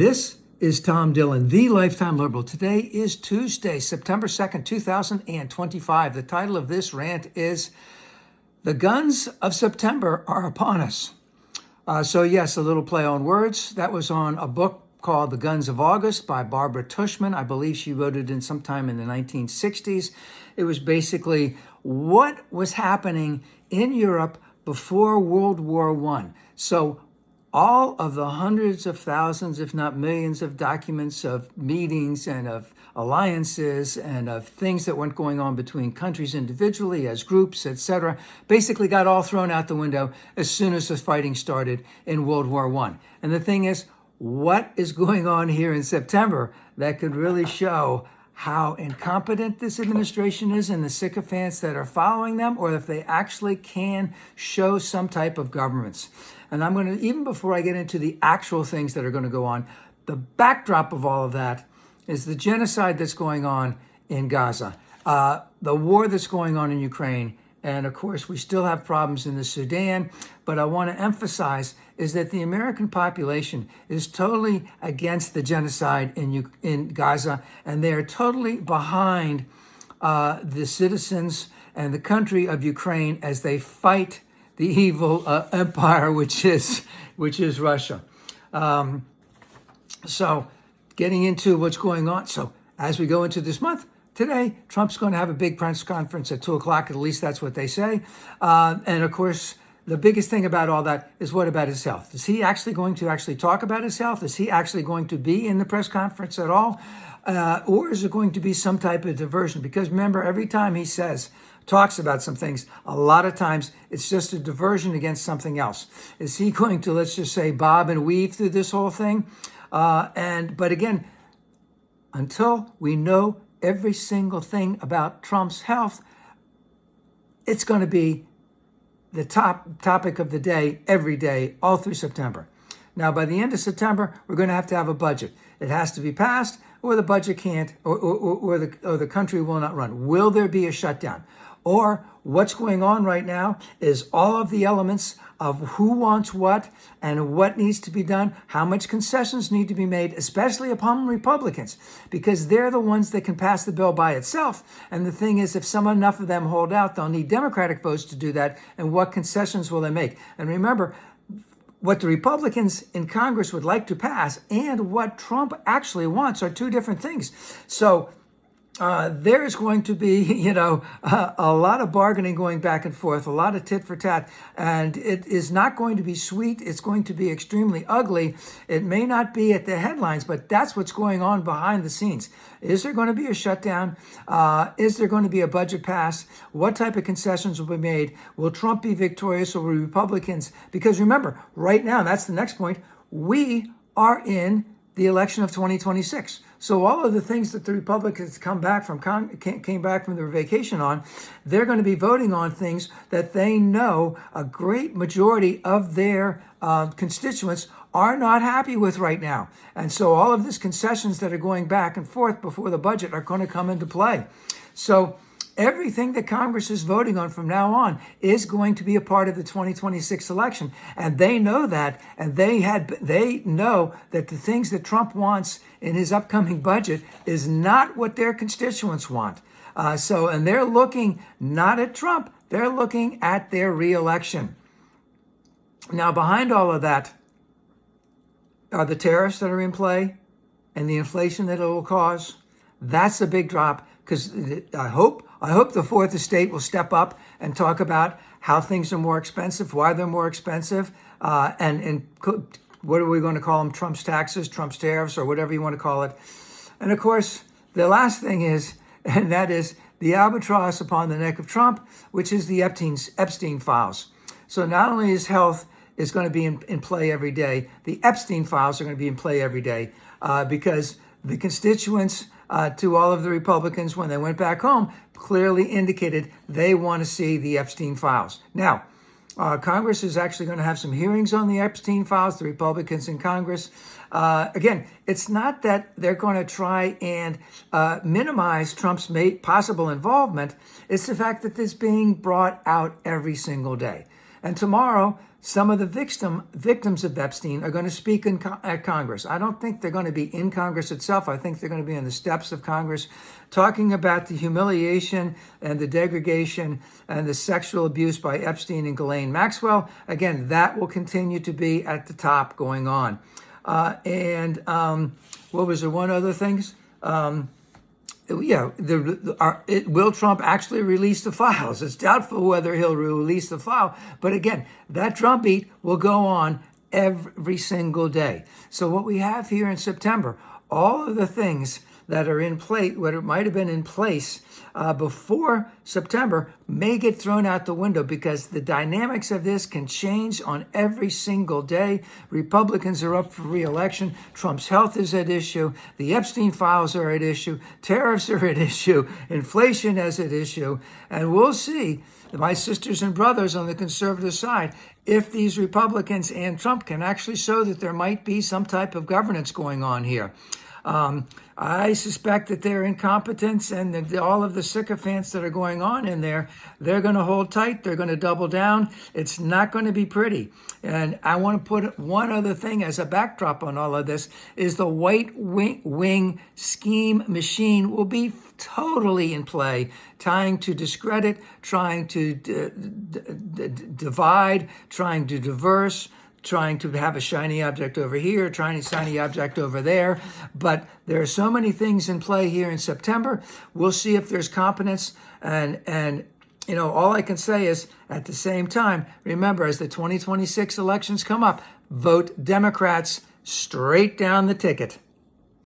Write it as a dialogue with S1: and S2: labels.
S1: This is Tom Dillon, the Lifetime Liberal. Today is Tuesday, September 2nd, 2025. The title of this rant is The Guns of September Are Upon Us. So yes, a little play on words. That was on a book called The Guns of August by Barbara Tuchman. I believe she wrote it in sometime in the 1960s. It was basically what was happening in Europe before World War I. So all of the hundreds of thousands, if not millions, of documents of meetings and of alliances and of things that weren't going on between countries individually, as groups, etc., basically got all thrown out the window as soon as the fighting started in World War I. And the thing is, what is going on here in September that could really show how incompetent this administration is and the sycophants that are following them, or if they actually can show some type of governance. And I'm going to, even before I get into the actual things that are going to go on, the backdrop of all of that is the genocide that's going on in Gaza, the war that's going on in Ukraine, and of course, we still have problems in the Sudan. But I want to emphasize is that the American population is totally against the genocide in Gaza, and they are totally behind the citizens and the country of Ukraine as they fight the evil empire, which is Russia. So getting into what's going on. So as we go into this month, today, Trump's going to have a big press conference at 2 o'clock. At least that's what they say. And of course, the biggest thing about all that is what about his health? Is he actually going to talk about his health? Is he actually going to be in the press conference at all? Or is it going to be some type of diversion? Because remember, every time he talks about some things, a lot of times it's just a diversion against something else. Is he going to, let's just say, bob and weave through this whole thing? But again, until we know every single thing about Trump's health, it's going to be the top topic of the day, every day, all through September. Now, by the end of September, we're going to have a budget. It has to be passed, or the budget can't, or the country will not run. Will there be a shutdown? Or what's going on right now is all of the elements of who wants what and what needs to be done, how much concessions need to be made, especially upon Republicans, because they're the ones that can pass the bill by itself. And the thing is, if enough of them hold out, they'll need Democratic votes to do that. And what concessions will they make? And remember, what the Republicans in Congress would like to pass and what Trump actually wants are two different things. So there's going to be, a lot of bargaining going back and forth, a lot of tit for tat, and it is not going to be sweet. It's going to be extremely ugly. It may not be at the headlines, but that's what's going on behind the scenes. Is there going to be a shutdown? Is there going to be a budget pass? What type of concessions will be made? Will Trump be victorious or will Republicans? Because remember, right now, that's the next point, we are in the election of 2026. So all of the things that the Republicans came back from their vacation on, they're going to be voting on things that they know a great majority of their constituents are not happy with right now. And so all of these concessions that are going back and forth before the budget are going to come into play. So everything that Congress is voting on from now on is going to be a part of the 2026 election. And they know that, and they know that the things that Trump wants in his upcoming budget is not what their constituents want. And they're looking not at Trump, they're looking at their reelection. Now, behind all of that are the tariffs that are in play and the inflation that it will cause. That's a big drop, because I hope the fourth estate will step up and talk about how things are more expensive, why they're more expensive, and what are we going to call them? Trump's taxes, Trump's tariffs, or whatever you want to call it. And of course, the last thing is, and that is the albatross upon the neck of Trump, which is the Epstein files. So not only his health is going to be in play every day, the Epstein files are going to be in play every day, because the constituents to all of the Republicans, when they went back home, clearly indicated they want to see the Epstein files. Now, Congress is actually going to have some hearings on the Epstein files, the Republicans in Congress. Again, it's not that they're going to try and minimize Trump's possible involvement. It's the fact that this is being brought out every single day. And tomorrow, some of the victims of Epstein are going to speak at Congress. I don't think they're going to be in Congress itself. I think they're going to be on the steps of Congress talking about the humiliation and the degradation and the sexual abuse by Epstein and Ghislaine Maxwell. Again, that will continue to be at the top going on. What was there? One other thing? Will Trump actually release the files? It's doubtful whether he'll release the file. But again, that drumbeat will go on every single day. So what we have here in September, all of the things that are in place, what it might have been in place before September, may get thrown out the window because the dynamics of this can change on every single day. Republicans are up for reelection. Trump's health is at issue. The Epstein files are at issue. Tariffs are at issue. Inflation is at issue. And we'll see, my sisters and brothers on the conservative side, if these Republicans and Trump can actually show that there might be some type of governance going on here. I suspect that their incompetence and all of the sycophants that are going on in there, they're going to hold tight. They're going to double down. It's not going to be pretty. And I want to put one other thing as a backdrop on all of this is the white wing scheme machine will be totally in play, trying to discredit, trying to divide, trying to diverse, trying to have a shiny object over here, trying a shiny object over there. But there are so many things in play here in September. We'll see if there's competence. And all I can say is, at the same time, remember, as the 2026 elections come up, vote Democrats straight down the ticket.